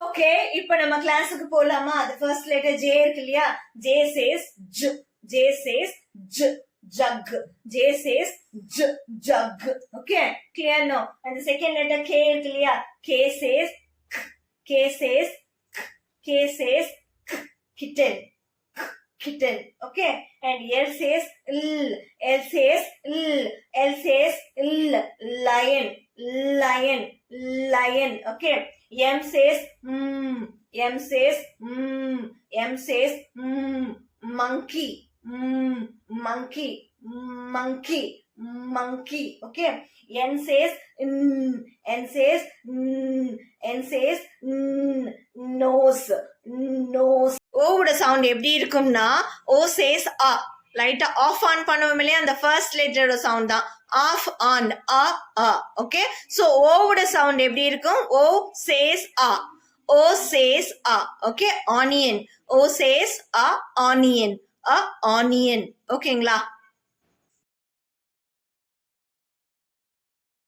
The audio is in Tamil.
ஓகே, இப்போ நம்ம கிளாஸுக்கு போலாமா? அது ஃபர்ஸ்ட் லெட்டர் ஜே இருக்கு இல்லையா? ஜே சேஸ் ஜ, ஜே சேஸ் ஜ, ஜக். ஜே சேஸ் ஜ, jug. Okay, clear now? And the second letter K இருக்கு இல்லையா? K says k, K says k, K says k, kitten, kitten. Okay, and L says l, L says l, L says l, lion, lion, lion. Okay, M says M says M says monkey, monkey, monkey, monkey. Okay, N says N says N says nose, nose. ஓவோட சவுண்ட் எப்படி இருக்கும்னா ஓ சேஸ் ஆ, லைட்டா ஆஃப் ஆன் பண்ணுவோம் இல்லையா, அந்த ஃபர்ஸ்ட் லெட்டரோட சவுண்ட் தான் ஆஃப் ஆன் ஆ ஆ. ஓகே, சோ ஓவோட சவுண்ட் எப்படி இருக்கும்? ஓ சேஸ் ஆ, ஓ சேஸ் ஆ. ஓகே, ஆனியன், ஓ சேஸ் ஆ, ஆனியன், ஆனியன். ஓகேங்களா?